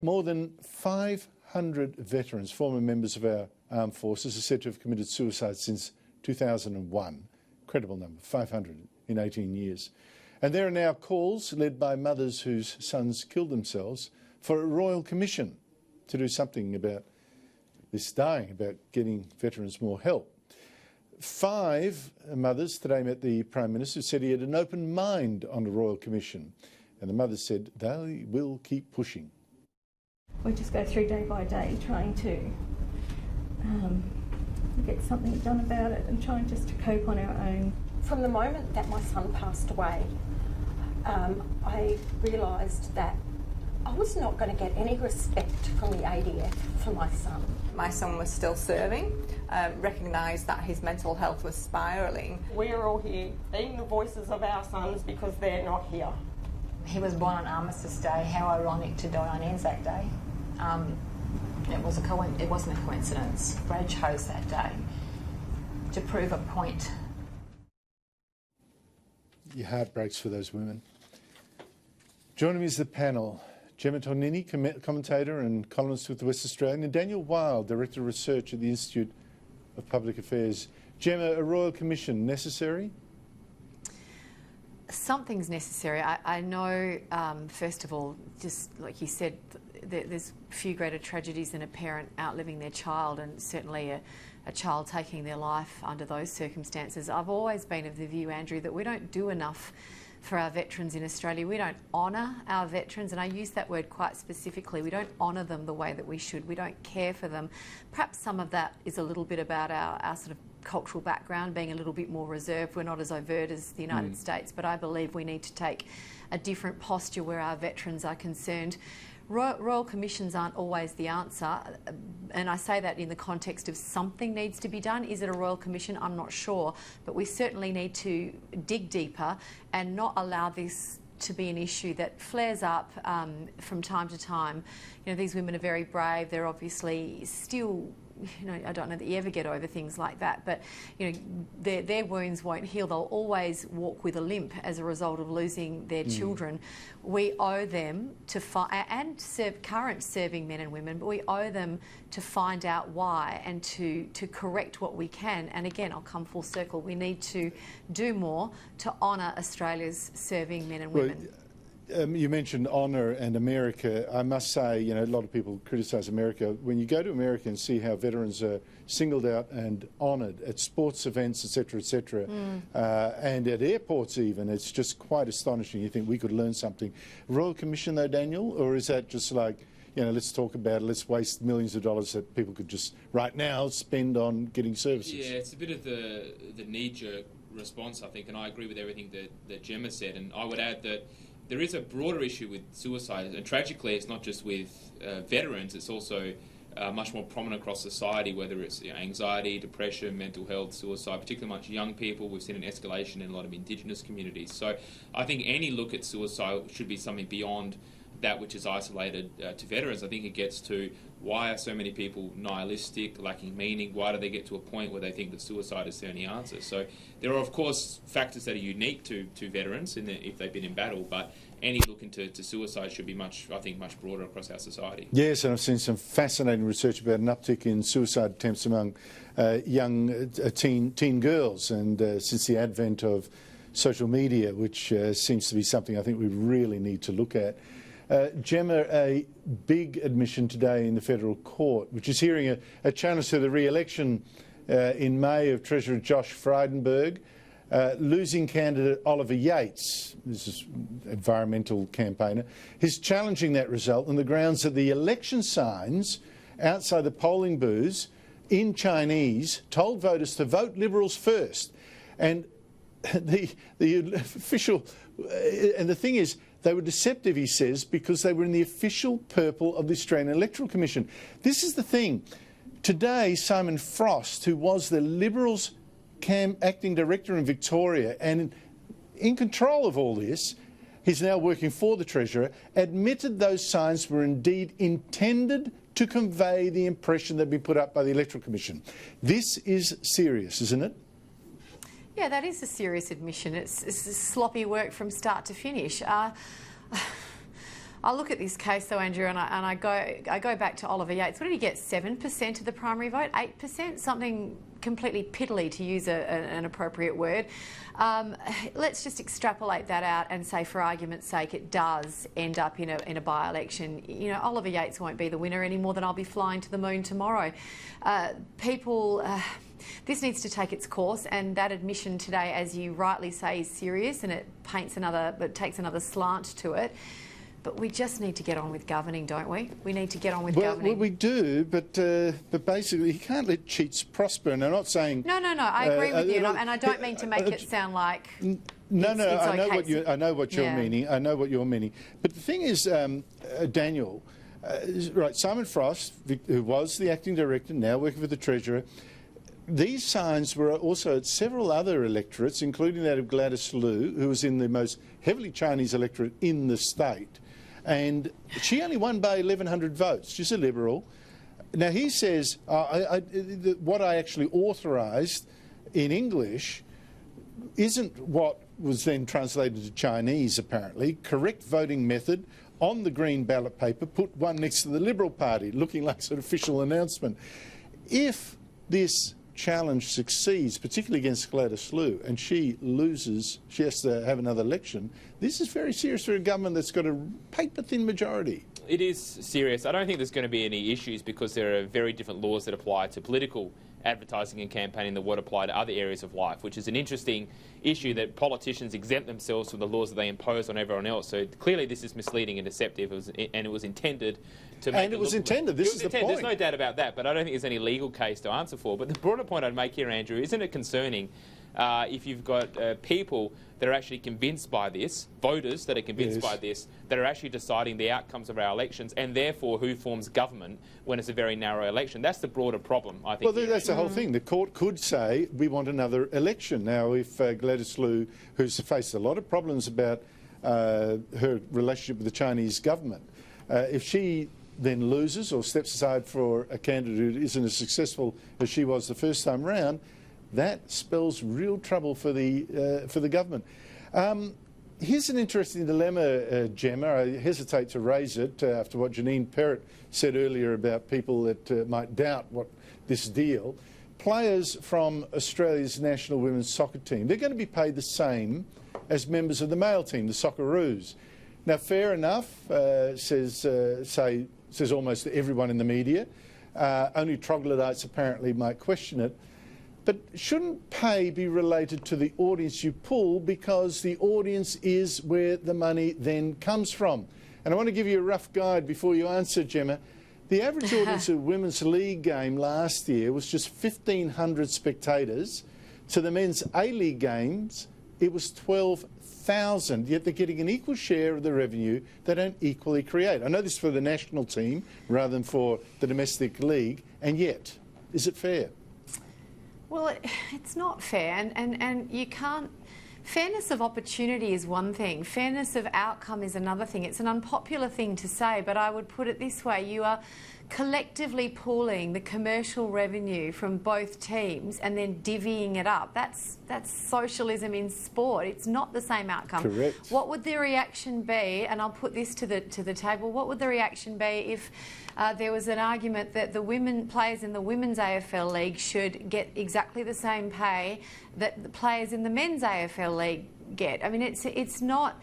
More than 500 veterans, former members of our armed forces, are said to have committed suicide since 2001. Incredible number, 500 in 18 years. And there are now calls led by mothers whose sons killed themselves for a royal commission to do something about this dying, about getting veterans more help. 5 mothers today met the Prime Minister, who said he had an open mind on a royal commission. And the mothers said they will keep pushing. We just go through day by day trying to get something done about it and trying just to cope on our own. From the moment that my son passed away, I realised that I was not going to get any respect from the ADF for my son. My son was still serving, recognised that his mental health was spiralling. We're all here being the voices of our sons because they're not here. He was born on Armistice Day. How ironic to die on Anzac Day. It wasn't a coincidence. Brad chose that day to prove a point. Your heart breaks for those women. Joining me is the panel. Gemma Tognini, commentator and columnist with the West Australian, and Daniel Wild, Director of Research at the Institute of Public Affairs. Gemma, a royal commission necessary? Something's necessary. I know, first of all, just like you said, there's few greater tragedies than a parent outliving their child, and certainly a child taking their life under those circumstances. I've always been of the view, Andrew, that we don't do enough for our veterans in Australia. We don't honour our veterans, and I use that word quite specifically. We don't honour them the way that we should. We don't care for them. Perhaps some of that is a little bit about our sort of cultural background, being a little bit more reserved. We're not as overt as the United States, but I believe we need to take a different posture where our veterans are concerned. Royal commissions aren't always the answer, and I say that in the context of something needs to be done. Is it a royal commission? I'm not sure, but we certainly need to dig deeper and not allow this to be an issue that flares up from time to time. You know, these women are very brave. They're obviously still, you know, I don't know that you ever get over things like that, but you know, their wounds won't heal. They'll always walk with a limp as a result of losing their children. We owe them to and current serving men and women, but we owe them to find out why and to correct what we can. And again, I'll come full circle. We need to do more to honour Australia's serving men and women. You mentioned honour and America. I must say, you know, a lot of people criticise America. When you go to America and see how veterans are singled out and honoured at sports events, etc., and at airports even, it's just quite astonishing. You think we could learn something. Royal Commission though, Daniel, or is that just like, you know, let's talk about it, let's waste millions of dollars that people could just right now spend on getting services? Yeah, it's a bit of the knee-jerk response, I think, and I agree with everything that Gemma said, and I would add that there is a broader issue with suicide, and tragically it's not just with veterans, it's also much more prominent across society, whether it's anxiety, depression, mental health, suicide, particularly amongst young people. We've seen an escalation in a lot of Indigenous communities. So I think any look at suicide should be something beyond that which is isolated to veterans. I think it gets to why are so many people nihilistic, lacking meaning? Why do they get to a point where they think that suicide is the only answer? So there are, of course, factors that are unique to veterans if they've been in battle, but any look into suicide should be much broader across our society. Yes, and I've seen some fascinating research about an uptick in suicide attempts among young teen girls, and since the advent of social media, which seems to be something I think we really need to look at. Gemma, a big admission today in the federal court, which is hearing a challenge to the re-election in May of Treasurer Josh Frydenberg, losing candidate Oliver Yates, this is environmental campaigner, he's challenging that result on the grounds that the election signs outside the polling booths in Chinese told voters to vote Liberals first. And the official, and the thing is, they were deceptive, he says, because they were in the official purple of the Australian Electoral Commission. This is the thing. Today, Simon Frost, who was the Liberals' acting director in Victoria and in control of all this, he's now working for the Treasurer, admitted those signs were indeed intended to convey the impression they'd been put up by the Electoral Commission. This is serious, isn't it? Yeah, that is a serious admission. It's sloppy work from start to finish. I look at this case though, Andrew, and I go back to Oliver Yates. What did he get? 7% of the primary vote, 8%, something completely piddly, to use an appropriate word. Let's just extrapolate that out and say, for argument's sake, it does end up in a by-election. You know, Oliver Yates won't be the winner any more than I'll be flying to the moon tomorrow. This needs to take its course, and that admission today, as you rightly say, is serious, and it takes another slant to it. But we just need to get on with governing, don't we? We need to get on with governing. Well, we do, but basically you can't let cheats prosper. And I'm not saying... No, I agree with you, and I don't mean to make it sound like... No, I know okay. I know what you're meaning. I know what you're meaning. But the thing is, Daniel, right, Simon Frost, who was the acting director, now working for the Treasurer, these signs were also at several other electorates, including that of Gladys Liu, who was in the most heavily Chinese electorate in the state. And she only won by 1,100 votes. She's a Liberal. Now, he says, what I actually authorised in English isn't what was then translated to Chinese, apparently. Correct voting method on the green ballot paper, put one next to the Liberal Party, looking like an official announcement. If this challenge succeeds, particularly against Gladys Liu, and she loses, she has to have another election, this is very serious for a government that's got a paper-thin majority. It is serious. I don't think there's going to be any issues because there are very different laws that apply to political advertising and campaigning that would apply to other areas of life, which is an interesting issue, that politicians exempt themselves from the laws that they impose on everyone else. So clearly this is misleading and deceptive, and it was intended to make... And it was intended, this is the point. There's no doubt about that, but I don't think there's any legal case to answer for. But the broader point I'd make here, Andrew, isn't it concerning if you've got people that are actually convinced by this, voters that are convinced by this, that are actually deciding the outcomes of our elections, and therefore who forms government when it's a very narrow election. That's the broder problem, I think. Well, that's the whole thing. The court could say, we want another election. Now, if Gladys Liu, who's faced a lot of problems about her relationship with the Chinese government, if she then loses or steps aside for a candidate who isn't as successful as she was the first time round, that spells real trouble for the government. Here's an interesting dilemma, Gemma. I hesitate to raise it after what Janine Perrott said earlier about people that might doubt this deal. Players from Australia's national women's soccer team, they're going to be paid the same as members of the male team, the Socceroos. Now, fair enough, says almost everyone in the media. Only troglodytes apparently might question it. But shouldn't pay be related to the audience you pull, because the audience is where the money then comes from? And I want to give you a rough guide before you answer, Gemma. The average audience of a Women's League game last year was just 1,500 spectators. To the Men's A-League games, it was 12,000, yet they're getting an equal share of the revenue they don't equally create. I know this is for the national team rather than for the domestic league, and yet, is it fair? Well, it's not fair, and you can't... Fairness of opportunity is one thing. Fairness of outcome is another thing. It's an unpopular thing to say, but I would put it this way. You are collectively pooling the commercial revenue from both teams and then divvying it up. That's socialism in sport. It's not the same outcome. Correct. What would the reaction be, and I'll put this to the table, what would the reaction be if there was an argument that the players in the Women's AFL League should get exactly the same pay that the players in the Men's AFL League get? I mean, it's not...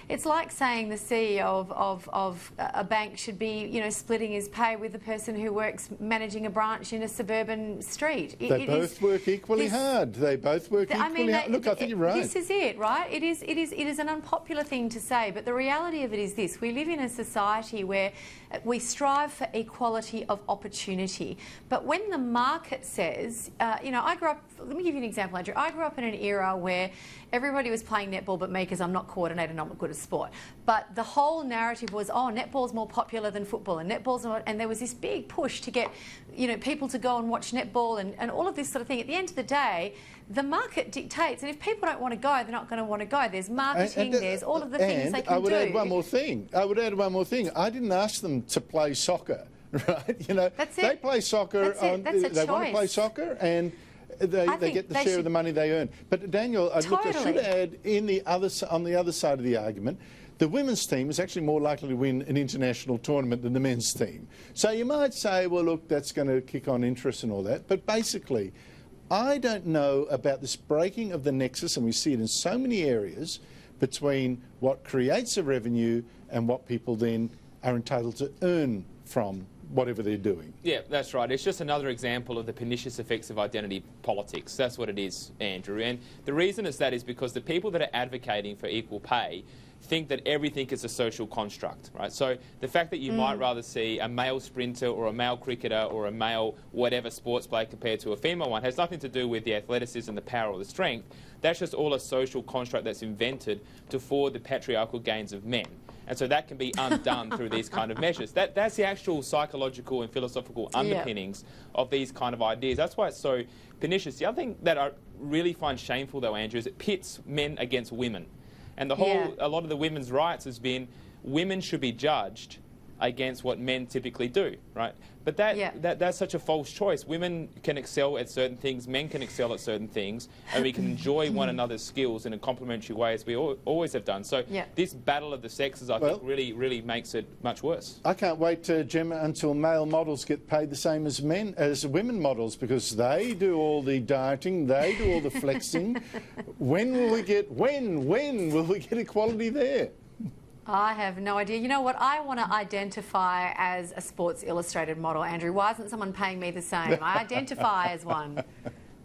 It's like saying the CEO of a bank should be, splitting his pay with the person who works managing a branch in a suburban street. They both work equally hard. They both work equally hard. Look, I think you're right. This is it, right? It is an unpopular thing to say, but the reality of it is this: we live in a society where we strive for equality of opportunity. But when the market says, I grew up. Let me give you an example, Andrew. I grew up in an era where everybody was playing netball but me, because I'm not coordinated and I'm not good at sport. But the whole narrative was, netball's more popular than football, and netball's not, and there was this big push to get, people to go and watch netball and all of this sort of thing. At the end of the day, the market dictates, and if people don't want to go, they're not going to want to go. There's marketing, there's all of the things they can do. I would add one more thing. I didn't ask them to play soccer, right? That's they it. play soccer. They want to play soccer, and they get the share of the money they earn. But Daniel, I should add on the other side of the argument the women's team is actually more likely to win an international tournament than the men's team. So you might say, well, look, that's going to kick on interest and all that. But basically, I don't know about this breaking of the nexus, and we see it in so many areas, between what creates a revenue and what people then are entitled to earn from whatever they're doing. Yeah, that's right. It's just another example of the pernicious effects of identity politics. That's what it is, Andrew. And the reason is that is because the people that are advocating for equal pay think that everything is a social construct, right? So the fact that you might rather see a male sprinter or a male cricketer or a male whatever sports player compared to a female one has nothing to do with the athleticism, the power or the strength. That's just all a social construct that's invented to forward the patriarchal gains of men. And so that can be undone through these kind of measures. That's the actual psychological and philosophical underpinnings of these kind of ideas. That's why it's so pernicious. The other thing that I really find shameful, though, Andrew, is it pits men against women. And the whole, a lot of the women's rights has been women should be judged against what men typically do, right? But that's such a false choice. Women can excel at certain things, men can excel at certain things, and we can enjoy one another's skills in a complementary way, as we always have done. So this battle of the sexes, I think, really makes it much worse. I can't wait, Gemma, until male models get paid the same as women models, because they do all the dieting, they do all the flexing. When will we get equality there? I have no idea. You know what? I want to identify as a Sports Illustrated model, Andrew. Why isn't someone paying me the same? I identify as one.